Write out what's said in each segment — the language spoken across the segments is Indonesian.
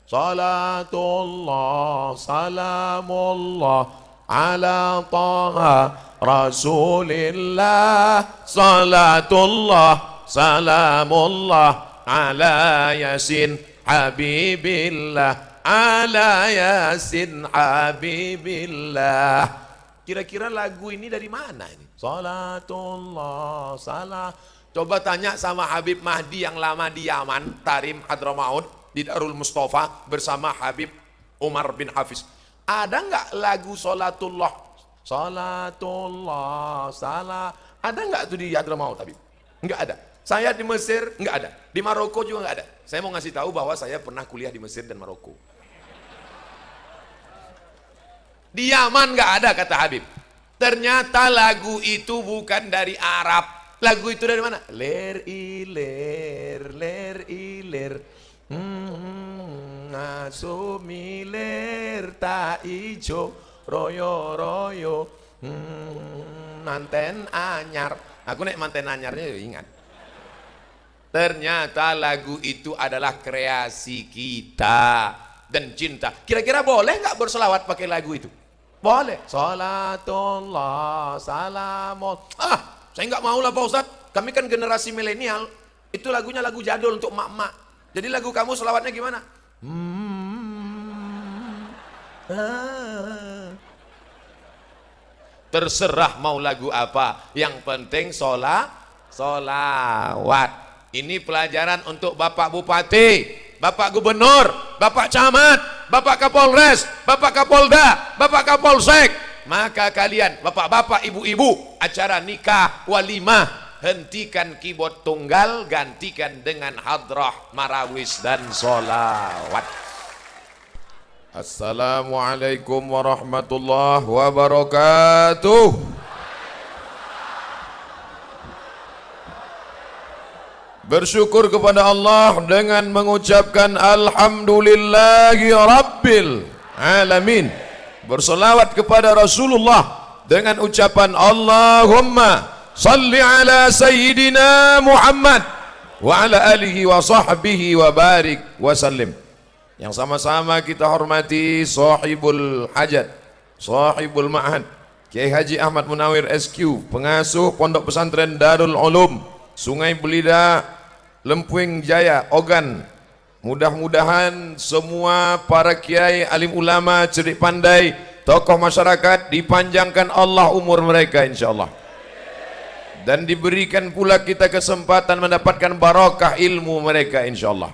Salatullah salamullah ala taha Rasulillah. Salatullah salamullah ala Yasin Habibillah, ala Yasin Habibillah. Kira-kira lagu ini dari mana ini? Salatullah salam. Coba tanya sama Habib Mahdi yang lama di Yaman, Tarim Hadramaut, di Darul Mustafa bersama Habib Umar bin Hafiz. Ada nggak lagu Salatullah? Salatullah salam. Ada nggak tuh di Hadramaut Habib? Nggak ada. Saya di Mesir nggak ada. Di Maroko juga nggak ada. Saya mau ngasih tahu bahwa saya pernah kuliah di Mesir dan Maroko. Di Yaman nggak ada kata Habib. Ternyata lagu itu bukan dari Arab. Lagu itu dari mana? Ler iler, ler iler. Ngasumiler tak ijo, royo royo. Manten anyar. Aku nek manten anyarnya ingat. Ternyata lagu itu adalah kreasi kita dan cinta. Kira-kira boleh nggak berselawat pakai lagu itu? Boleh. Salatullah salamun. Saya nggak mau lah Pak Ustadz. Kami kan generasi milenial. Itu lagunya lagu jadul untuk mak-mak. Jadi lagu kamu selawatnya gimana? Terserah mau lagu apa. Yang penting solawat. Ini pelajaran untuk Bapak Bupati, Bapak Gubernur, Bapak Camat, Bapak Kapolres, Bapak Kapolda, Bapak Kapolsek. Maka kalian, bapak-bapak, ibu-ibu, acara nikah, walimah, hentikan keyboard tunggal, gantikan dengan hadrah, marawis dan solawat. Assalamualaikum warahmatullahi wabarakatuh. Bersyukur kepada Allah dengan mengucapkan Alhamdulillahi Rabbil Alamin. Berselawat kepada Rasulullah dengan ucapan Allahumma salli ala Sayyidina Muhammad wa ala alihi wa sahbihi wa barik wa sallim. Yang sama-sama kita hormati sahibul hajat, sahibul ma'had, Kiai Haji Ahmad Munawir SQ, pengasuh Pondok Pesantren Darul Ulum Sungai Belida, Lempuing Jaya, Ogan. Mudah-mudahan semua para kiai, alim ulama, cerdik pandai, tokoh masyarakat dipanjangkan Allah umur mereka insyaallah. Dan diberikan pula kita kesempatan mendapatkan barokah ilmu mereka insyaallah.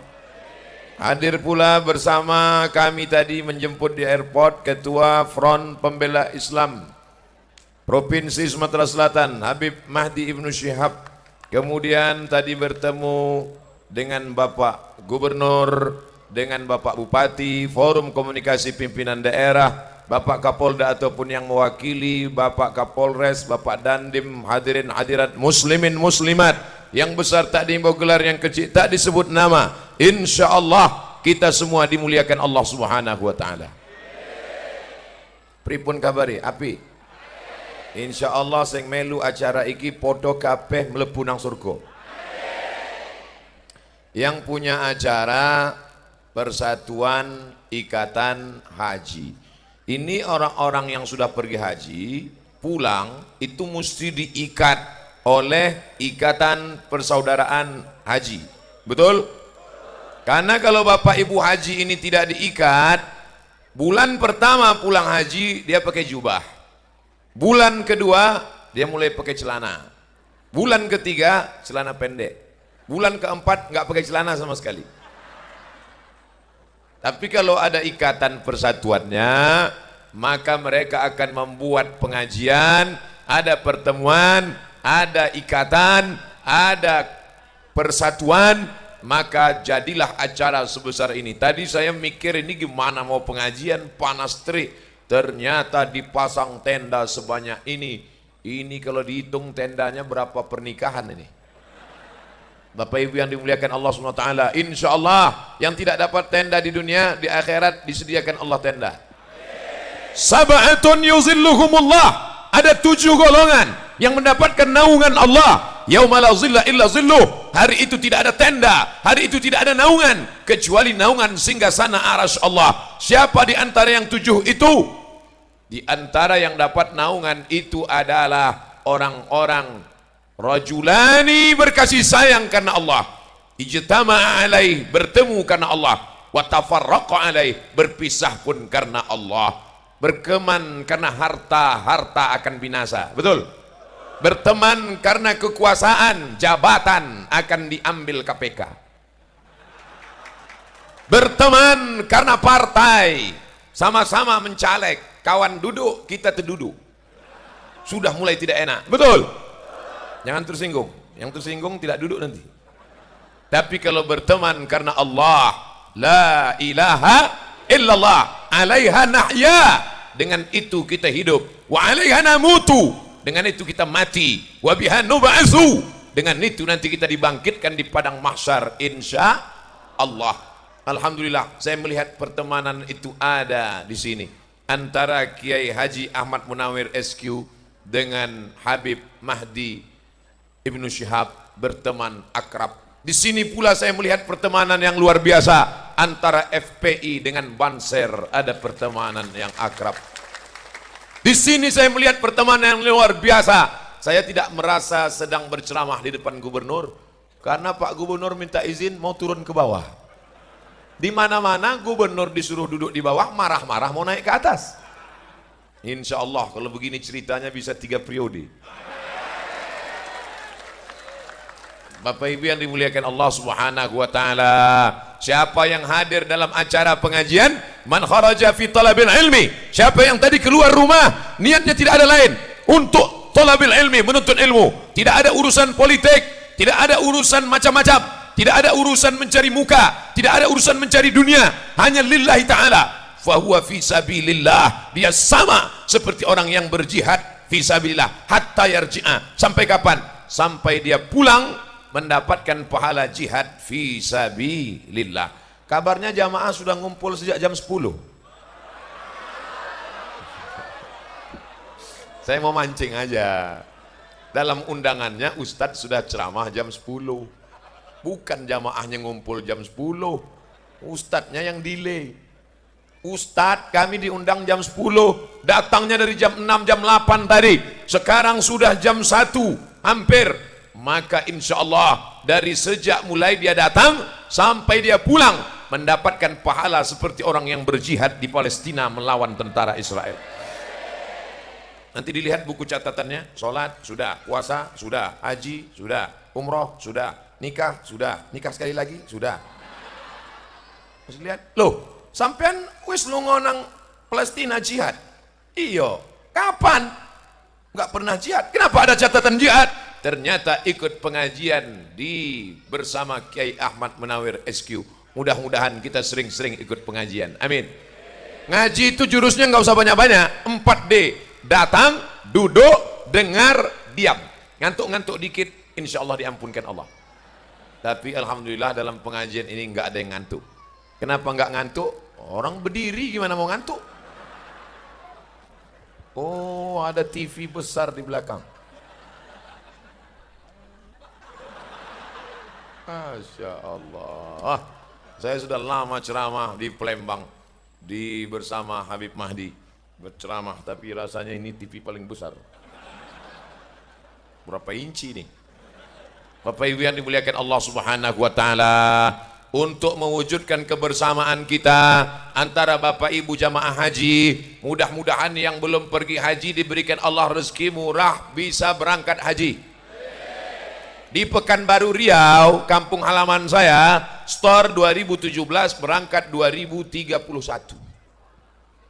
Hadir pula bersama kami tadi menjemput di airport Ketua Front Pembela Islam Provinsi Sumatera Selatan Habib Mahdi Ibnu Syihab. Kemudian tadi bertemu dengan Bapak Gubernur, dengan Bapak Bupati, Forum Komunikasi Pimpinan Daerah, Bapak Kapolda ataupun yang mewakili, Bapak Kapolres, Bapak Dandim, hadirin hadirat muslimin muslimat, yang besar tak diimbau gelar, yang kecil tak disebut nama. Insya Allah kita semua dimuliakan Allah Subhanahu wa Ta'ala. Pripun kabari? Api? Insya Allah sing melu acara iki podo kabeh mlebu nang surga. Yang punya acara Persatuan Ikatan Haji. Ini orang-orang yang sudah pergi haji, pulang itu mesti diikat oleh Ikatan Persaudaraan Haji. Betul? Karena kalau Bapak Ibu haji ini tidak diikat, bulan pertama pulang haji dia pakai jubah. Bulan kedua dia mulai pakai celana. Bulan ketiga celana pendek. Bulan keempat nggak pakai celana sama sekali. Tapi kalau ada ikatan persatuannya, maka mereka akan membuat pengajian, ada pertemuan, ada ikatan, ada persatuan, maka jadilah acara sebesar ini. Tadi saya mikir ini gimana mau pengajian, panas terik. Ternyata dipasang tenda sebanyak ini. Ini kalau dihitung tendanya berapa pernikahan ini. Bapak Ibu yang dimuliakan Allah SWT, insya Allah yang tidak dapat tenda di dunia, di akhirat disediakan Allah tenda. Sab'atun yuzilluhumullah, ada 7 golongan yang mendapatkan naungan Allah. Yauma la zilla illa zilluh, hari itu tidak ada tenda, hari itu tidak ada naungan kecuali naungan singgasana arasy Allah. Siapa di antara yang 7 itu? Di antara yang dapat naungan itu adalah orang-orang rajulani berkasih sayang karena Allah, ijtama'a alaih bertemu karena Allah, wa tafarraqa alaih berpisah pun karena Allah. Berteman karena harta akan binasa, betul? Berteman karena kekuasaan, jabatan akan diambil KPK. Berteman karena partai, sama-sama mencaleg, kawan duduk, kita terduduk. Sudah mulai tidak enak, betul? Jangan tersinggung, yang tersinggung tidak duduk nanti. Tapi kalau berteman karena Allah, la ilaha illallah, alaiha nahya, dengan itu kita hidup, wa alaiha namutu, dengan itu kita mati, wa biha nub'atsu, dengan itu nanti kita dibangkitkan di padang mahsyar insya Allah. Alhamdulillah, saya melihat pertemanan itu ada di sini antara Kiai Haji Ahmad Munawir SQ dengan Habib Mahdi Ibnu Syihab, berteman akrab. Di sini pula saya melihat pertemanan yang luar biasa antara FPI dengan Banser, ada pertemanan yang akrab. Di sini saya melihat pertemanan yang luar biasa. Saya tidak merasa sedang berceramah di depan gubernur, karena Pak Gubernur minta izin mau turun ke bawah. Di mana-mana gubernur disuruh duduk di bawah, marah-marah mau naik ke atas. Insya Allah kalau begini ceritanya bisa 3 periode. Bapak Ibu yang dimuliakan Allah Subhanahu wa taala, siapa yang hadir dalam acara pengajian, man kharaja fi talabil ilmi, siapa yang tadi keluar rumah niatnya tidak ada lain untuk talabil ilmi, menuntut ilmu, tidak ada urusan politik, tidak ada urusan macam-macam, tidak ada urusan mencari muka, tidak ada urusan mencari dunia, hanya lillahi ta'ala, fahuwa fi sabilillah, dia sama seperti orang yang berjihad fi sabilillah hatta yarji'a. Sampai kapan? Sampai dia pulang mendapatkan pahala jihad fi sabilillah. Kabarnya jamaah sudah ngumpul sejak jam 10. Saya mau mancing aja. Dalam undangannya Ustadz sudah ceramah jam 10. Bukan jamaahnya ngumpul jam 10. Ustadznya yang delay. Ustadz kami diundang jam 10, datangnya dari jam 6, jam 8 tadi. Sekarang sudah jam 1 hampir. Maka insya Allah dari sejak mulai dia datang sampai dia pulang mendapatkan pahala seperti orang yang berjihad di Palestina melawan tentara Israel. Nanti dilihat buku catatannya, sholat sudah, puasa sudah, haji sudah, umroh sudah, nikah sudah, nikah sekali lagi sudah. Terus lihat, loh sampean wis lunga nang Palestina jihad? Iyo, kapan? Nggak pernah jihad. Kenapa ada catatan jihad? Ternyata ikut pengajian di bersama Kiai Ahmad Munawir SQ. Mudah-mudahan kita sering-sering ikut pengajian. Amin. Ngaji itu jurusnya nggak usah banyak-banyak. 4D. Datang, duduk, dengar, diam. Ngantuk-ngantuk dikit, insya Allah diampunkan Allah. Tapi alhamdulillah dalam pengajian ini nggak ada yang ngantuk. Kenapa nggak ngantuk? Orang berdiri gimana mau ngantuk? Oh, ada TV besar di belakang. Masya Allah. Saya sudah lama ceramah di Palembang bersama Habib Mahdi berceramah, tapi rasanya ini TV paling besar. Berapa inci nih? Bapak Ibu yang dimuliakan Allah Subhanahu wa taala, untuk mewujudkan kebersamaan kita antara Bapak Ibu jamaah haji, mudah-mudahan yang belum pergi haji diberikan Allah rezeki murah bisa berangkat haji. Di Pekanbaru Riau, kampung halaman saya, store 2017 berangkat 2031.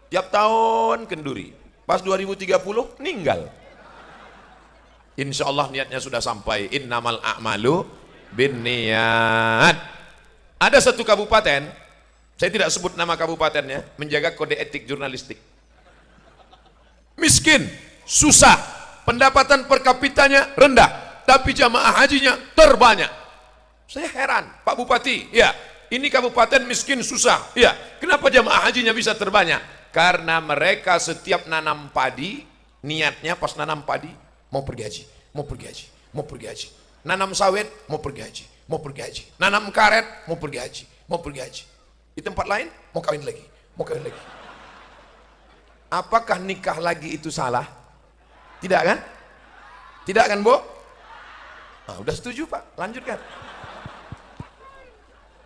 Tiap tahun kenduri. Pas 2030 meninggal. Insya Allah niatnya sudah sampai. Innamal a'malu binniyat. Ada satu kabupaten, saya tidak sebut nama kabupatennya, menjaga kode etik jurnalistik. Miskin, susah, pendapatan per kapitanya rendah, tapi jamaah hajinya terbanyak. Saya heran, Pak Bupati, ya, ini kabupaten miskin susah, ya, kenapa jamaah hajinya bisa terbanyak? Karena mereka setiap nanam padi, niatnya pas nanam padi, mau pergi haji, mau pergi haji, mau pergi haji. Nanam sawit, mau pergi haji. mau pergi haji. Nanam karet, mau pergi haji, mau pergi haji. Di tempat lain, mau kawin lagi, mau kawin lagi. Apakah nikah lagi itu salah? Tidak kan? Tidak kan, Bu? Nah, udah setuju, Pak. Lanjutkan.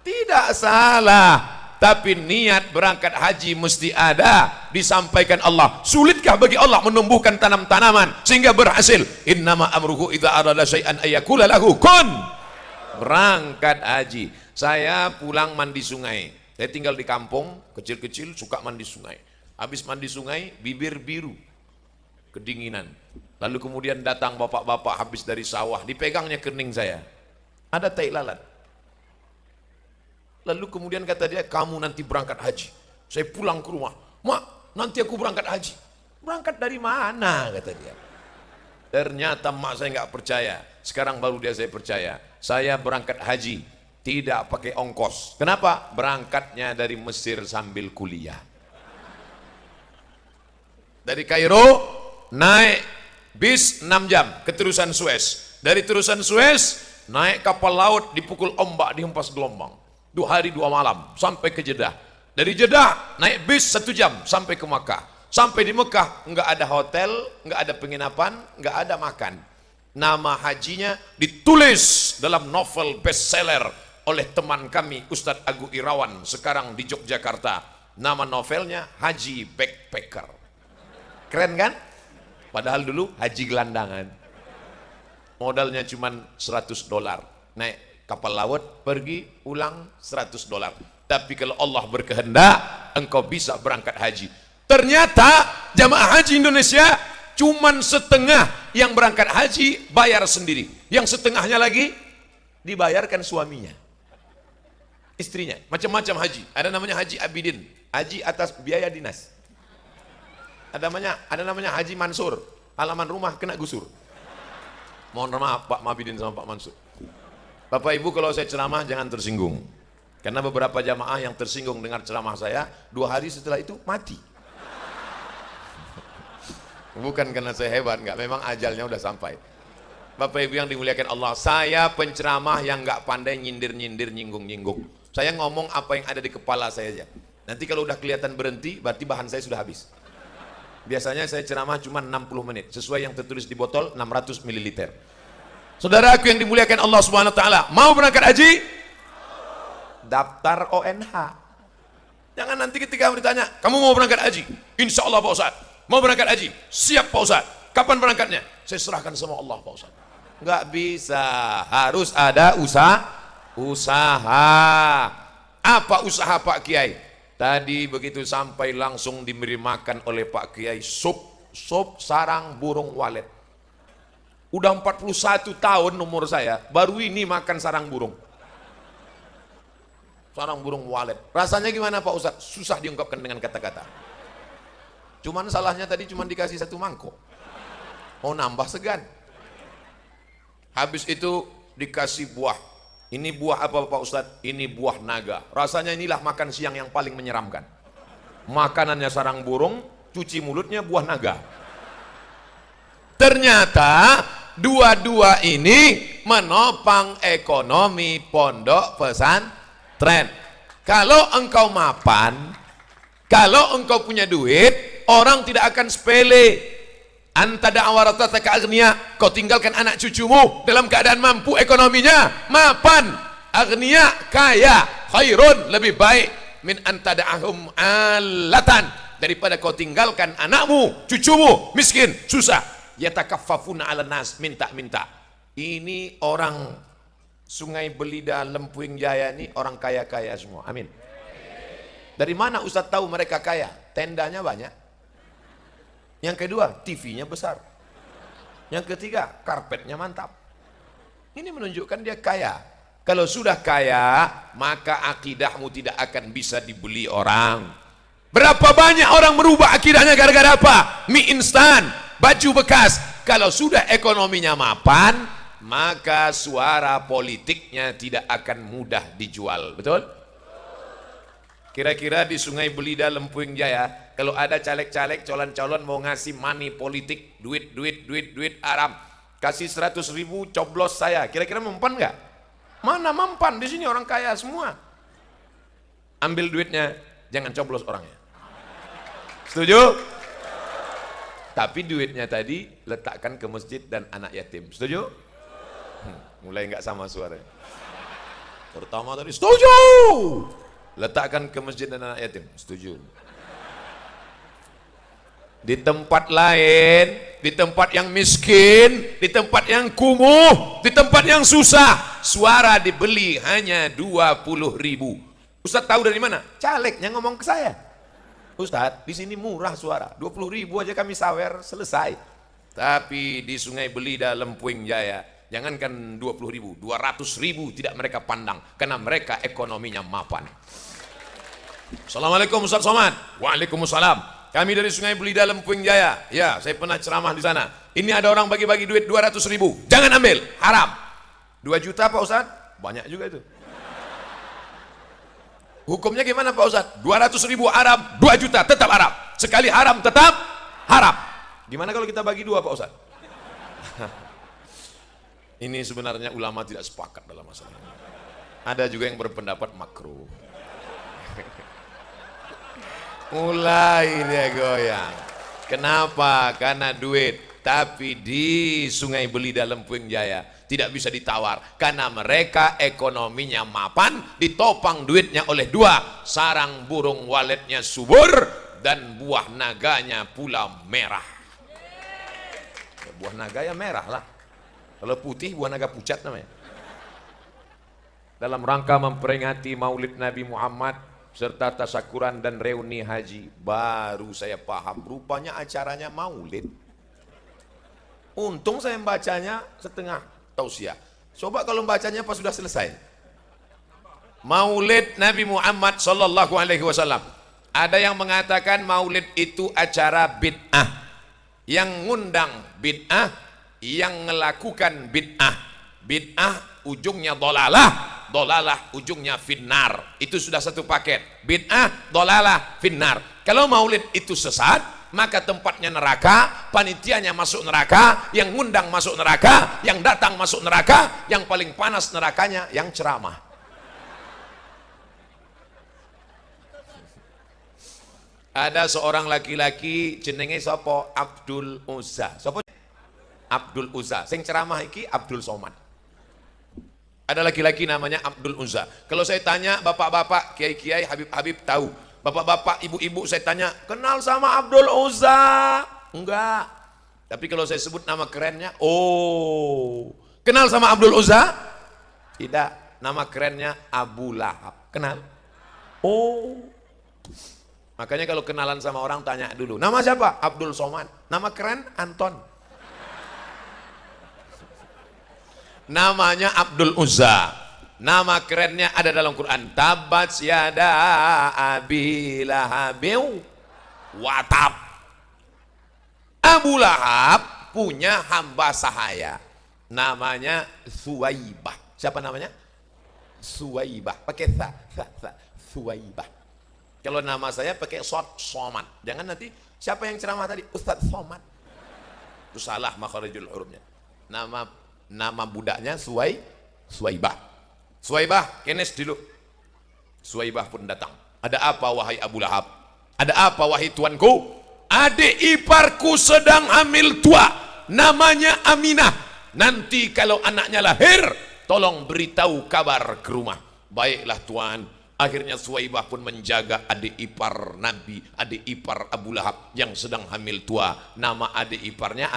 Tidak salah, tapi niat berangkat haji mesti ada, disampaikan Allah. Sulitkah bagi Allah menumbuhkan tanam-tanaman sehingga berhasil? Innama amruhu idza arada syai'an ayyakula lahu kun. Berangkat haji. Saya pulang mandi sungai. Saya tinggal di kampung, kecil-kecil suka mandi sungai. Habis mandi sungai, bibir biru, kedinginan. Lalu kemudian datang bapak-bapak habis dari sawah, dipegangnya kening saya. Ada tai lalat. Lalu kemudian kata dia, kamu nanti berangkat haji. Saya pulang ke rumah, mak, nanti aku berangkat haji. Berangkat dari mana, kata dia. Ternyata mak saya nggak percaya. Sekarang baru dia saya percaya. Saya berangkat haji, tidak pakai ongkos. Kenapa? Berangkatnya dari Mesir sambil kuliah. Dari Kairo, naik bis 6 jam ke Terusan Suez. Dari Terusan Suez, naik kapal laut, dipukul ombak, dihempas gelombang. 2 hari 2 malam sampai ke Jeddah. Dari Jeddah naik bis 1 jam sampai ke Makkah. Sampai di Mekah nggak ada hotel, nggak ada penginapan, nggak ada makan. Nama hajinya ditulis dalam novel bestseller oleh teman kami Ustadz Agu Irawan sekarang di Yogyakarta. Nama novelnya Haji Backpacker. Keren kan? Padahal dulu haji gelandangan. Modalnya cuma $100. Naik kapal laut, pergi, pulang $100. Tapi kalau Allah berkehendak, engkau bisa berangkat haji. Ternyata jamaah haji Indonesia cuman setengah yang berangkat haji bayar sendiri. Yang setengahnya lagi dibayarkan suaminya, istrinya. Macam-macam haji. Ada namanya Haji Abidin, haji atas biaya dinas. Ada namanya Haji Mansur, halaman rumah kena gusur. Mohon maaf Pak Mabidin sama Pak Mansur. Bapak Ibu, kalau saya ceramah jangan tersinggung. Karena beberapa jamaah yang tersinggung dengar ceramah saya, 2 hari setelah itu mati. Bukan karena saya hebat, enggak, memang ajalnya udah sampai. Bapak Ibu yang dimuliakan Allah, saya penceramah yang enggak pandai nyindir-nyindir, nyinggung-nyinggung. Saya ngomong apa yang ada di kepala saya aja. Nanti kalau udah kelihatan berhenti, berarti bahan saya sudah habis. Biasanya saya ceramah cuma 60 menit, sesuai yang tertulis di botol 600 ml. Saudaraku yang dimuliakan Allah Subhanahu wa taala, mau berangkat haji? Daftar ONH. Jangan nanti ketika ditanya, kamu mau berangkat haji? Insya Allah Pak Ustaz. Mau berangkat haji? Siap Pak Ustaz. Kapan berangkatnya? Saya serahkan sama Allah Pak Ustaz. Nggak bisa, harus ada usaha. Apa usaha Pak Kiai? Tadi begitu sampai langsung diberi makan oleh Pak Kiai sup sarang burung walet. Udah 41 tahun umur saya, baru ini makan sarang burung. Sarang burung walet. Rasanya gimana Pak Ustaz? Susah diungkapkan dengan kata-kata. Cuman salahnya tadi cuma dikasih 1 mangkok. Mau nambah segan. Habis itu dikasih buah. Ini buah apa Pak Ustaz? Ini buah naga. Rasanya inilah makan siang yang paling menyeramkan. Makanannya sarang burung, cuci mulutnya buah naga. Ternyata dua-dua ini menopang ekonomi pondok pesantren. Kalau engkau mapan, kalau engkau punya duit, orang tidak akan sepele. Anta da'awarataka agniya, kau tinggalkan anak cucumu dalam keadaan mampu ekonominya, mapan, agniya, kaya, khairun, lebih baik min anta da'ahum alatan, daripada kau tinggalkan anakmu, cucumu miskin, susah. Yatakaffafuna 'alan nas, minta-minta. Ini orang Sungai Belida, Lempuing Jaya ini orang kaya-kaya semua. Amin. Dari mana Ustaz tahu mereka kaya? Tendanya banyak. Yang kedua, TV-nya besar. Yang ketiga, karpetnya mantap. Ini menunjukkan dia kaya. Kalau sudah kaya, maka akidahmu tidak akan bisa dibeli orang. Berapa banyak orang merubah akidahnya gara-gara apa? Mie instan, baju bekas. Kalau sudah ekonominya mapan, maka suara politiknya tidak akan mudah dijual. Betul? Kira-kira di Sungai Belida, Lempuing Jaya, kalau ada caleg-caleg, calon-calon mau ngasih money politik, duit Arab, kasih 100.000 coblos saya, kira-kira mempan nggak? Mana mempan, di sini orang kaya semua. Ambil duitnya, jangan coblos orangnya. Setuju? Tapi duitnya tadi letakkan ke masjid dan anak yatim. Setuju? Mulai nggak sama suaranya. Pertama tadi setuju. Letakkan ke masjid dan anak yatim. Setuju. Di tempat lain, di tempat yang miskin, di tempat yang kumuh, di tempat yang susah, suara dibeli hanya 20.000. Ustaz tahu dari mana? Calegnya ngomong ke saya. Ustaz, di sini murah suara, 20.000 aja kami sawer, selesai. Tapi di Sungai Belida, Lempuing Jaya, jangankan 20.000, 200.000 tidak mereka pandang, karena mereka ekonominya mapan. Assalamualaikum Ustaz Somad. Waalaikumsalam. Kami dari Sungai Belida, Lempuing Jaya. Ya, saya pernah ceramah di sana. Ini ada orang bagi-bagi duit 200.000. Jangan ambil, haram. 2 juta Pak Ustaz? Banyak juga itu. Hukumnya gimana Pak Ustaz? 200.000 haram, 2 juta tetap haram. Sekali haram tetap haram. Gimana kalau kita bagi 2 Pak Ustaz? Ini sebenarnya ulama tidak sepakat dalam masalah ini. Ada juga yang berpendapat makruh. Mulai dia goyang. Kenapa? Karena duit. Tapi di Sungai Belida, Lempuing Jaya tidak bisa ditawar, karena mereka ekonominya mapan, ditopang duitnya oleh 2, sarang burung waletnya subur dan buah naganya pula merah. Buah naga ya merah lah, kalau putih buah naga pucat namanya. Dalam rangka memperingati Maulid Nabi Muhammad serta tasyakuran dan reuni haji, baru saya paham rupanya acaranya maulid. Untung saya membacanya setengah tausiah. Coba kalau membacanya pas sudah selesai. Maulid Nabi Muhammad sallallahu alaihi wasallam. Ada yang mengatakan maulid itu acara bid'ah. Yang ngundang bid'ah, yang melakukan bid'ah. Bid'ah ujungnya dolalah, dolalah ujungnya finnar. Itu sudah satu paket. Bid'ah, dolalah, finnar. Kalau maulid itu sesat, maka tempatnya neraka, panitianya masuk neraka, yang ngundang masuk neraka, yang datang masuk neraka, yang paling panas nerakanya yang ceramah. Ada seorang laki-laki jenenge sapa? Abdul Uzza. Sapa? Abdul Uzza. Sing ceramah iki Abdul Somad. Ada laki-laki namanya Abdul Uzza. Kalau saya tanya bapak-bapak, kiai-kiai, habib-habib tahu. Bapak-bapak, ibu-ibu saya tanya, kenal sama Abdul Uzza? Enggak. Tapi kalau saya sebut nama kerennya, oh. Kenal sama Abdul Uzza? Tidak. Nama kerennya Abu Lahab. Kenal? Oh. Makanya kalau kenalan sama orang tanya dulu, nama siapa? Abdul Somad. Nama keren Anton. Namanya Abdul Uzza. Nama kerennya ada dalam Quran. Tabat yada Abi Lahabil watab. Abu Lahab punya hamba sahaya. Namanya Suwaibah. Siapa namanya? Suwaibah. Pakai tha. Suwaibah. Kalau nama saya pakai Somad. Jangan nanti siapa yang ceramah tadi? Ustadz Somad. Itu salah makharijul hurufnya. Nama budaknya Suwaibah. Suwaibah, kenes dulu. Suwaibah pun datang. Ada apa wahai Abu Lahab? Ada apa wahai tuanku? Adik iparku sedang hamil tua, namanya Aminah. Nanti kalau anaknya lahir, tolong beritahu kabar ke rumah. Baiklah tuan. Akhirnya Suwaibah pun menjaga adik ipar Nabi, adik ipar Abu Lahab yang sedang hamil tua. Nama adik iparnya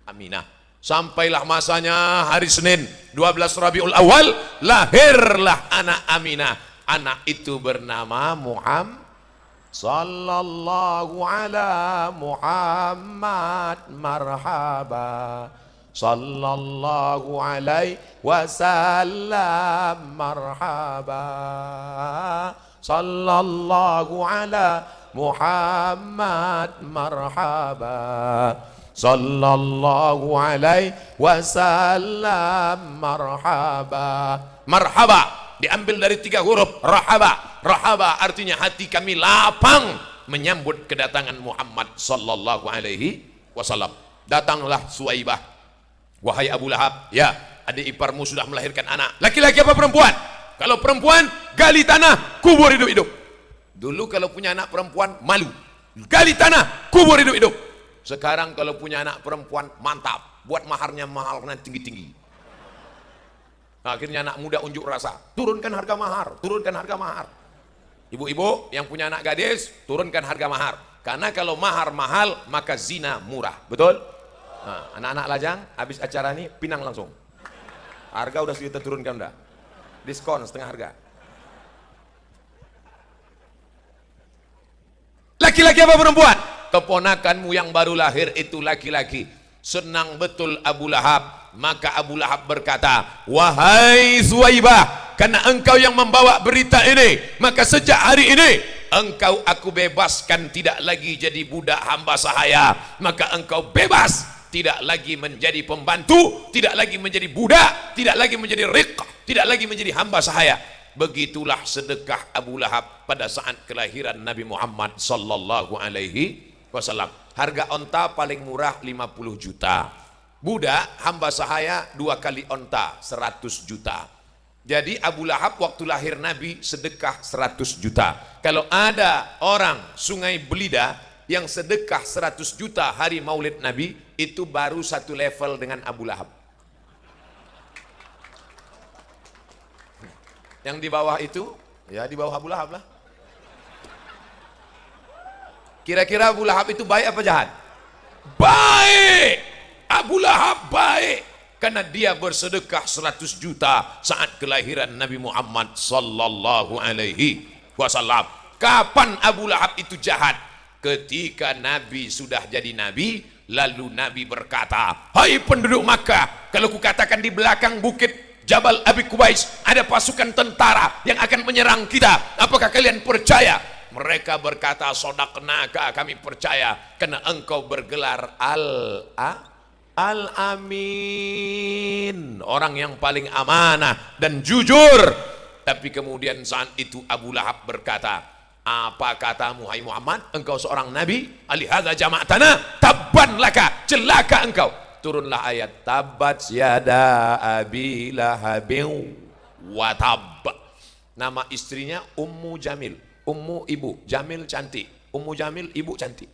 Aminah. Sampailah masanya hari Senin 12 Rabiul Awal, lahirlah anak Aminah. Anak itu bernama Muhammad. Sallallahu ala Muhammad marhaba. Sallallahu alaihi wasallam marhaba. Sallallahu ala Muhammad marhaba. Sallallahu alaihi wasallam marhaba. Marhaba diambil dari 3 huruf rahaba. Rahaba artinya hati kami lapang menyambut kedatangan Muhammad sallallahu alaihi wasallam. Datanglah Suwaibah. Wahai Abu Lahab, ya adik iparmu sudah melahirkan anak. Laki-laki apa perempuan? Kalau perempuan, gali tanah, kubur hidup-hidup. Dulu kalau punya anak perempuan, malu. Gali tanah, kubur hidup-hidup. Sekarang kalau punya anak perempuan, mantap. Buat maharnya mahal, tinggi-tinggi. Akhirnya anak muda unjuk rasa, turunkan harga mahar, turunkan harga mahar. Ibu-ibu yang punya anak gadis, turunkan harga mahar. Karena kalau mahar mahal, maka zina murah. Betul? Nah, anak-anak lajang, habis acara ini, pinang langsung. Harga udah kita turunkan udah. Diskon setengah harga. Laki-laki apa perempuan? Keponakanmu yang baru lahir itu laki-laki. Senang betul Abu Lahab. Maka Abu Lahab berkata, wahai Suwaibah, karena engkau yang membawa berita ini, maka sejak hari ini engkau aku bebaskan, tidak lagi jadi budak hamba sahaya. Maka engkau bebas, tidak lagi menjadi pembantu, tidak lagi menjadi budak, tidak lagi menjadi riq, tidak lagi menjadi hamba sahaya. Begitulah sedekah Abu Lahab pada saat kelahiran Nabi Muhammad sallallahu alaihi wasallam. Harga onta paling murah 50 juta. Budak hamba sahaya 2 kali onta 100 juta. Jadi Abu Lahab waktu lahir Nabi sedekah 100 juta. Kalau ada orang Sungai Belida yang sedekah 100 juta hari maulid Nabi, itu baru satu level dengan Abu Lahab. Yang di bawah itu, ya di bawah Abu Lahab lah. Kira-kira Abu Lahab itu baik apa jahat? Baik. Abu Lahab baik karena dia bersedekah 100 juta saat kelahiran Nabi Muhammad sallallahu alaihi wasallam. Kapan Abu Lahab itu jahat? Ketika Nabi sudah jadi Nabi, lalu Nabi berkata, hai penduduk Makkah, kalau kukatakan di belakang bukit Jabal Abi Kubais ada pasukan tentara yang akan menyerang kita, apakah kalian percaya? Mereka berkata, sodaqnaka, kami percaya, karena engkau bergelar Al-Amin, orang yang paling amanah dan jujur. Tapi kemudian saat itu Abu Lahab berkata, apa katamu hai Muhammad, engkau seorang nabi, alihadza jama'tana, tabban laka, celaka engkau. Turunlah ayat tabat yada abi lahabin wa tab. Nama istrinya Ummu Jamil, Ummu ibu, Jamil cantik, Ummu Jamil ibu cantik.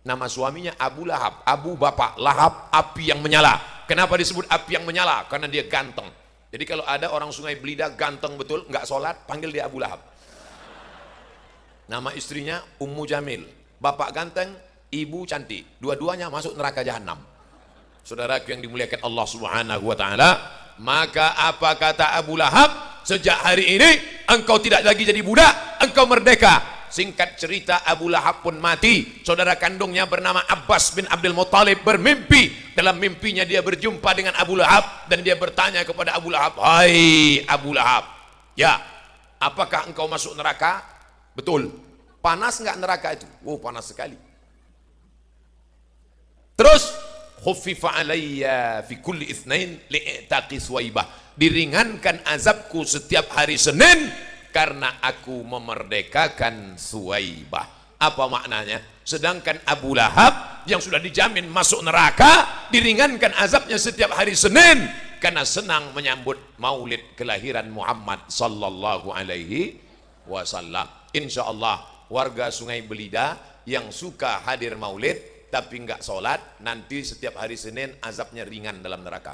Nama suaminya Abu Lahab, Abu bapak, Lahab api yang menyala. Kenapa disebut api yang menyala? Karena dia ganteng. Jadi kalau ada orang Sungai Belida ganteng betul, nggak sholat, panggil dia Abu Lahab. Nama istrinya Ummu Jamil, bapak ganteng, ibu cantik, dua-duanya masuk neraka jahanam. Saudaraku yang dimuliakan Allah Subhanahu wa taala, maka apa kata Abu Lahab? Sejak hari ini engkau tidak lagi jadi budak, engkau merdeka. Singkat cerita, Abu Lahab pun mati. Saudara kandungnya bernama Abbas bin Abdul Muttalib bermimpi. Dalam mimpinya dia berjumpa dengan Abu Lahab dan dia bertanya kepada Abu Lahab, hai Abu Lahab, ya, apakah engkau masuk neraka? Betul. Panas enggak neraka itu? Oh, panas sekali. Terus, khuffifa alayya fi kulli itsnain li'taqi Suwaibah. Diringankan azabku setiap hari Senin karena aku memerdekakan Suwaibah. Apa maknanya? Sedangkan Abu Lahab yang sudah dijamin masuk neraka, diringankan azabnya setiap hari Senin karena senang menyambut maulid kelahiran Muhammad sallallahu alaihi wasallam. Insyaallah warga Sungai Belida yang suka hadir maulid tapi enggak sholat, nanti setiap hari Senin azabnya ringan dalam neraka.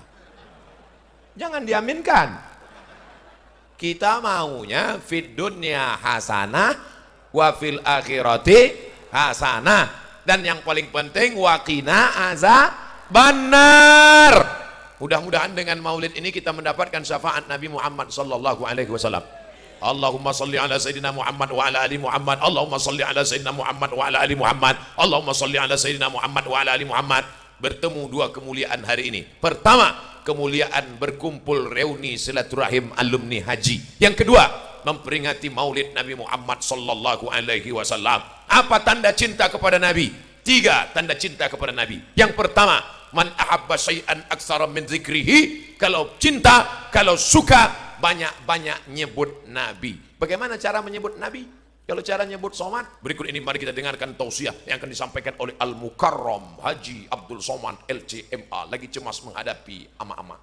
Jangan diaminkan. Kita maunya fid dunya hasanah wa fil akhirati hasanah, dan yang paling penting waqina azabannar. Mudah-mudahan dengan maulid ini kita mendapatkan syafaat Nabi Muhammad sallallahu alaihi wasallam. Allahumma salli ala sayyidina Muhammad wa ala ali Muhammad. Allahumma salli ala sayyidina Muhammad wa ala ali Muhammad. Allahumma salli ala sayyidina Muhammad wa ala ali Muhammad. Bertemu dua kemuliaan hari ini. Pertama, kemuliaan berkumpul reuni silaturahim alumni haji. Yang kedua, memperingati maulid Nabi Muhammad sallallahu alaihi wasallam. Apa tanda cinta kepada Nabi? 3 tanda cinta kepada Nabi. Yang pertama, man ahabba syai'an aktsara min dzikrihi. Kalau cinta, kalau suka, banyak-banyak nyebut Nabi. Bagaimana cara menyebut Nabi? Kalau cara nyebut Somad, berikut ini mari kita dengarkan tausiah yang akan disampaikan oleh Al-Mukarram Haji Abdul Somad LCMA, lagi cemas menghadapi ama-ama.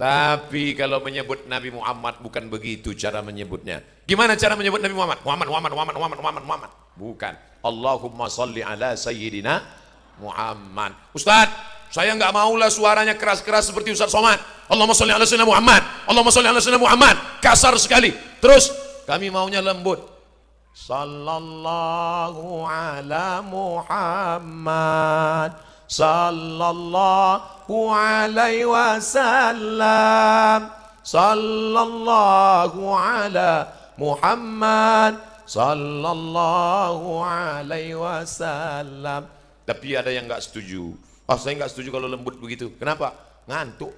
Tapi kalau menyebut Nabi Muhammad bukan begitu cara menyebutnya. Gimana cara menyebut Nabi Muhammad? Muhammad. Bukan. Allahumma salli ala sayyidina Muhammad. Ustaz, saya nggak maulah suaranya keras-keras seperti Ustaz Somad. Allahumma salli ala sayyidina Muhammad. Allahumma salli ala sayyidina Muhammad. Kasar sekali. Terus kami maunya lembut. Sallallahu ala Muhammad. Sallallahu alaihi wasallam. Sallallahu ala Muhammad. Sallallahu alaihi wasallam. Tapi ada yang nggak setuju. Saya nggak setuju kalau lembut begitu. Kenapa? Ngantuk.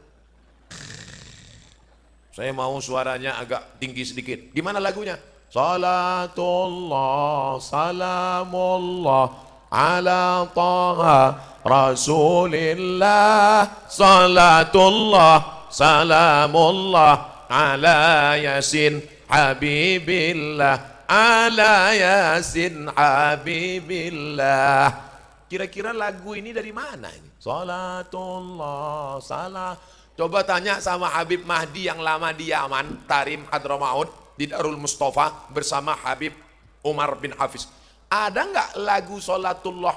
Saya mau suaranya agak tinggi sedikit. Gimana lagunya? Salatullah, salamullah ala taha Rasulillah. Salatullah, salamullah ala Yasin Habibillah. Ala Yasin Habibillah. Kira-kira lagu ini dari mana ini? Salatullah, salam. Coba tanya sama Habib Mahdi yang lama di Yaman, Tarim Hadramaut, di Darul Mustafa bersama Habib Umar bin Hafiz. Ada nggak lagu Salatullah?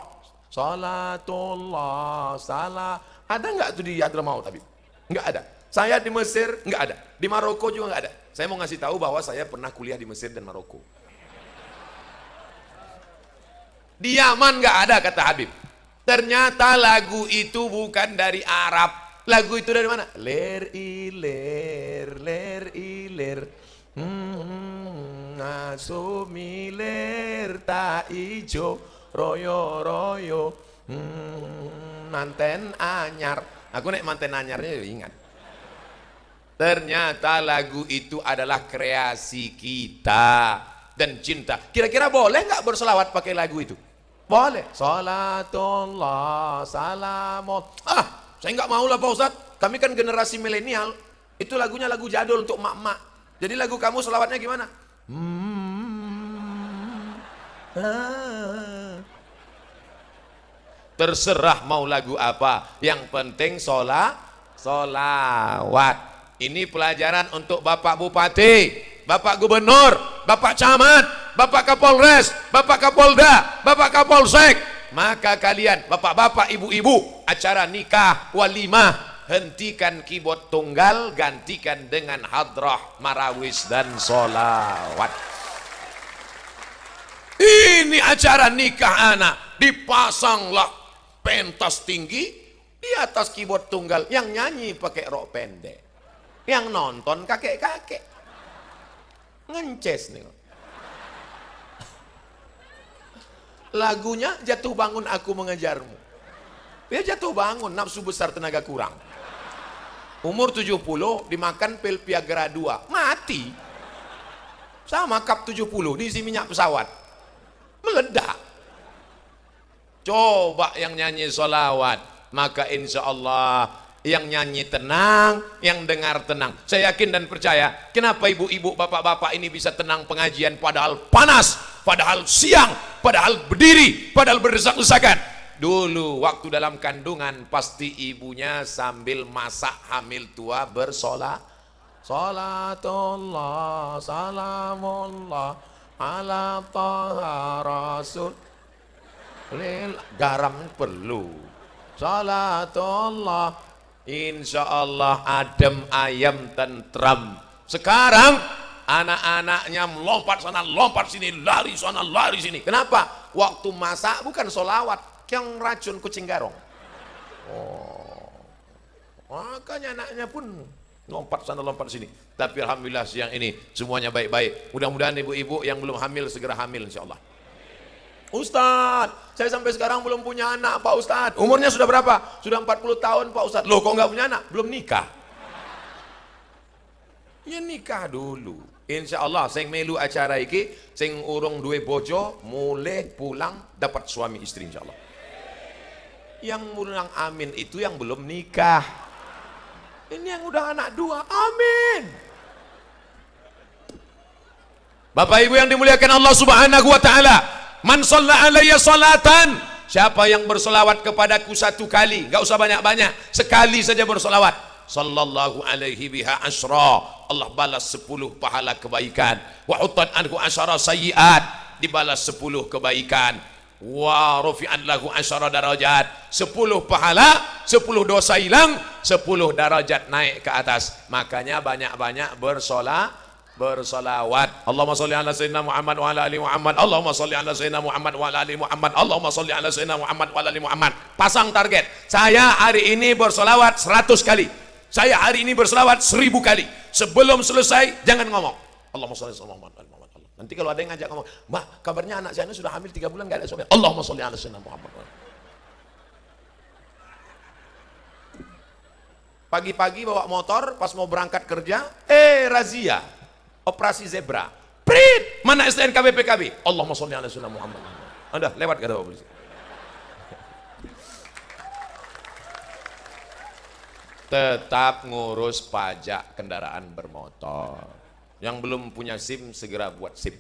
Salatullah, salam. Ada nggak tuh di Hadramaut, Habib? Nggak ada. Saya di Mesir nggak ada. Di Maroko juga nggak ada. Saya mau ngasih tahu bahwa saya pernah kuliah di Mesir dan Maroko. Di Yaman nggak ada, kata Habib. Ternyata lagu itu bukan dari Arab. Lagu itu dari mana? Ler iler, ler iler. Ngasumiler tak ijo, royo royo. Manten anyar. Aku nek manten anyarnya ingat. Ternyata lagu itu adalah kreasi kita dan cinta. Kira-kira boleh nggak berselawat pakai lagu itu? Boleh. Salatullah, salamullah. Saya nggak mau lah Pak Ustadz. Kami kan generasi milenial. Itu lagunya lagu jadul untuk mak-mak. Jadi lagu kamu selawatnya gimana? Terserah mau lagu apa. Yang penting solawat. Ini pelajaran untuk Bapak Bupati, Bapak Gubernur, Bapak Camat, Bapak Kapolres, Bapak Kapolda, Bapak Kapolsek. Maka kalian, bapak-bapak, ibu-ibu, acara nikah, walimah, hentikan keyboard tunggal, gantikan dengan hadrah, marawis dan solawat. Ini acara nikah anak, dipasanglah pentas tinggi di atas keyboard tunggal, yang nyanyi pakai rok pendek, yang nonton kakek-kakek. Ngences nih. Lagunya jatuh bangun aku mengejarmu. Dia jatuh bangun, nafsu besar tenaga kurang. Umur 70 dimakan pil Viagra 2, mati. Sama kap 70 diisi minyak pesawat, meledak. Coba yang nyanyi solawat, maka insya Allah yang nyanyi tenang, yang dengar tenang. Saya yakin dan percaya, kenapa ibu-ibu, bapak-bapak ini bisa tenang pengajian padahal panas, padahal siang, padahal berdiri, padahal berdesak-desakan. Dulu waktu dalam kandungan pasti ibunya sambil masak hamil tua bersolat. Salatullah, salamullah ala taha rasul. Garam perlu. Salatullah, insya Allah adem ayam tentram. Sekarang anak-anaknya melompat sana, lompat sini, lari sana, lari sini. Kenapa? Waktu masak bukan solawat, yang racun kucing garong. Makanya anaknya pun lompat sana, lompat sini. Tapi alhamdulillah siang ini semuanya baik-baik. Mudah-mudahan ibu-ibu yang belum hamil segera hamil insya Allah. Ustadz, saya sampai sekarang belum punya anak Pak Ustadz. Umurnya sudah berapa? Sudah 40 tahun Pak Ustadz. Loh kok nggak punya anak? Belum nikah. Ya nikah dulu. Insya Allah sing melu acara iki, sing urung duwe bojo, mulai pulang dapat suami istri insya Allah. Yang mulang amin itu yang belum nikah. Ini yang udah anak 2, amin. Bapak Ibu yang dimuliakan Allah Subhanahu wa taala, man shalla alayya salatan, siapa yang bersolawat kepadaku 1 kali, enggak usah banyak-banyak, sekali saja bersolawat, sallallahu alaihi biha asyra, Allah balas 10 pahala kebaikan. Wa hutat anhu asyara sayyiat, dibalas 10 kebaikan. Wa rufi'an lahu asyara darajat, 10 pahala, 10 dosa hilang, 10 darajat naik ke atas. Makanya banyak-banyak bersolawat. Allahumma sholli ala sayyidina Muhammad wa ala ali Muhammad. Allahumma sholli ala sayyidina Muhammad wa ala ali Muhammad. Allahumma sholli ala sayyidina Muhammad wa ala ali Muhammad. Pasang target. Saya hari ini bersolawat 100 kali. Saya hari ini bersolawat 1000 kali. Sebelum selesai jangan ngomong Allahumma sholli ala Muhammad. Nanti kalau ada yang ngajak ngomong, "Mbak, kabarnya anak saya sudah hamil 3 bulan enggak ada suami." Allahumma sholli ala sayyidina Muhammad. Pagi-pagi bawa motor, pas mau berangkat kerja, razia. Operasi zebra. Prit, mana STNK BPKB? Allahumma sholli ala sayyidina Muhammad. Udah lewat kata Pak Polisi. Tetap ngurus pajak kendaraan bermotor. Yang belum punya SIM segera buat SIM.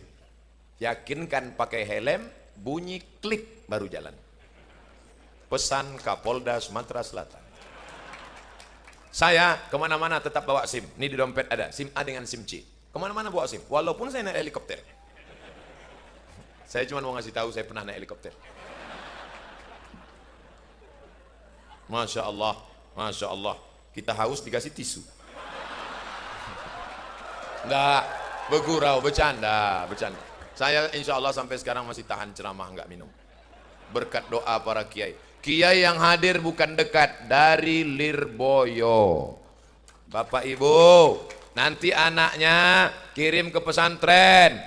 Yakinkan pakai helm, bunyi klik baru jalan. Pesan Kapolda Sumatera Selatan. Saya kemana-mana tetap bawa SIM. Ini di dompet ada SIM A dengan SIM C. Kemana-mana bawa SIM, walaupun saya naik helikopter. Saya cuma mau ngasih tahu saya pernah naik helikopter. Masya Allah, Masya Allah. Kita haus dikasih tisu. Enggak, bergurau, bercanda. Saya insya Allah sampai sekarang masih tahan ceramah, enggak minum. Berkat doa para kiai. Kiai yang hadir bukan dekat, dari Lirboyo. Bapak Ibu, nanti anaknya kirim ke pesantren,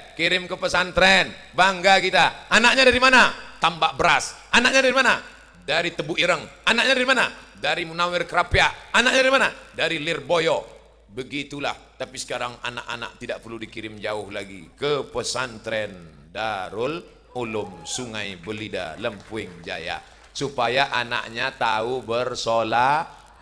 bangga kita. Anaknya dari mana? Tambak Beras. Anaknya dari mana? Dari Tebu Ireng. Anaknya dari mana? Dari Munawir Krapia. Anaknya dari mana? Dari Lirboyo. Begitulah, tapi sekarang anak-anak tidak perlu dikirim jauh lagi ke pesantren Darul Ulum Sungai Belida, Lempuing Jaya, supaya anaknya tahu bersolawat.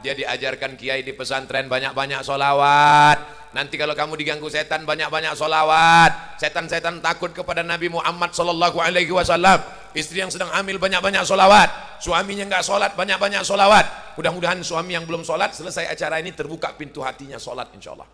Dia diajarkan kiai di pesantren banyak-banyak solawat. Nanti kalau kamu diganggu setan, banyak-banyak solawat. Setan-setan takut kepada Nabi Muhammad sallallahu alaihi wasallam. Istri yang sedang hamil banyak-banyak solawat. Suaminya enggak sholat, banyak-banyak solawat. Mudah-mudahan suami yang belum sholat, selesai acara ini terbuka pintu hatinya sholat insya Allah.